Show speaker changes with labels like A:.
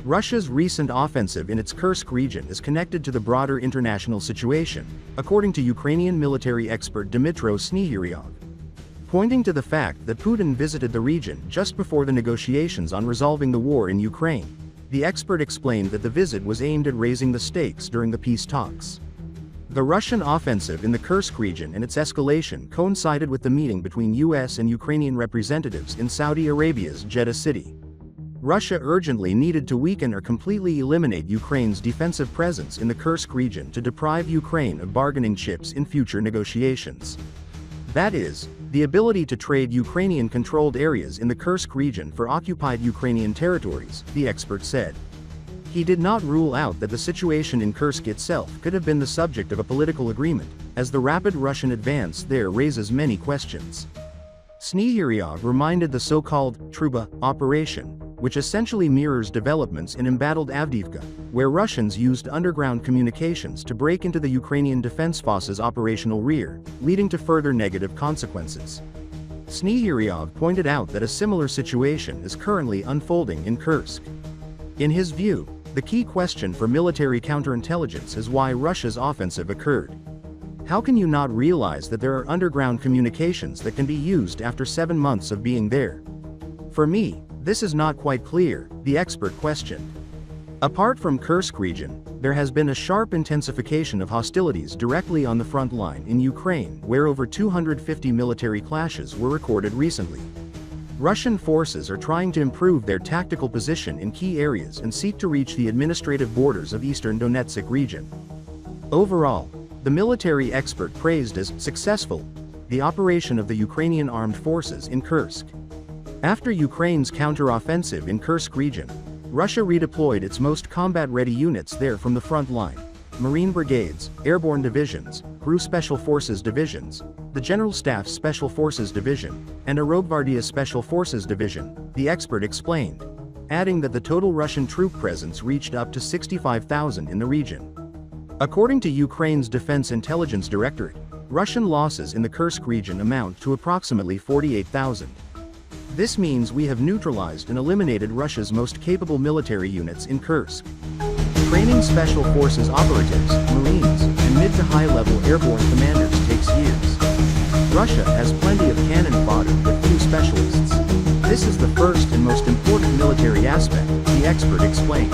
A: Russia's recent offensive in its Kursk region is connected to the broader international situation, according to Ukrainian military expert Dmytro Sniehyriov. Pointing to the fact that Putin visited the region just before the negotiations on resolving the war in Ukraine, the expert explained that the visit was aimed at raising the stakes during the peace talks. The Russian offensive in the Kursk region and its escalation coincided with the meeting between US and Ukrainian representatives in Saudi Arabia's Jeddah city. Russia urgently needed to weaken or completely eliminate Ukraine's defensive presence in the Kursk region to deprive Ukraine of bargaining chips in future negotiations. That is, the ability to trade Ukrainian-controlled areas in the Kursk region for occupied Ukrainian territories, the expert said. He did not rule out that the situation in Kursk itself could have been the subject of a political agreement, as the rapid Russian advance there raises many questions. Sniehyriov reminded the so-called Truba operation, which essentially mirrors developments in embattled Avdiivka, where Russians used underground communications to break into the Ukrainian Defense Forces' operational rear, leading to further negative consequences. Sniehyriov pointed out that a similar situation is currently unfolding in Kursk. In his view, the key question for military counterintelligence is why Russia's offensive occurred. How can you not realize that there are underground communications that can be used after 7 months of being there? For me, this is not quite clear, the expert questioned. Apart from Kursk region, there has been a sharp intensification of hostilities directly on the front line in Ukraine, where over 250 military clashes were recorded recently. Russian forces are trying to improve their tactical position in key areas and seek to reach the administrative borders of eastern Donetsk region. Overall, the military expert praised as successful the operation of the Ukrainian Armed Forces in Kursk. After Ukraine's counteroffensive in Kursk region, Russia redeployed its most combat-ready units there from the front line: Marine brigades, airborne divisions, GRU Special Forces divisions, the General Staff Special Forces Division, and a Rosgvardiya Special Forces Division, the expert explained, adding that the total Russian troop presence reached up to 65,000 in the region. According to Ukraine's Defense Intelligence Directorate, Russian losses in the Kursk region amount to approximately 48,000. This means we have neutralized and eliminated Russia's most capable military units in Kursk. Training Special Forces operatives, Marines, and mid to high-level airborne commanders takes years. Russia has plenty of cannon fodder but few specialists. This is the first and most important military aspect, the expert explained.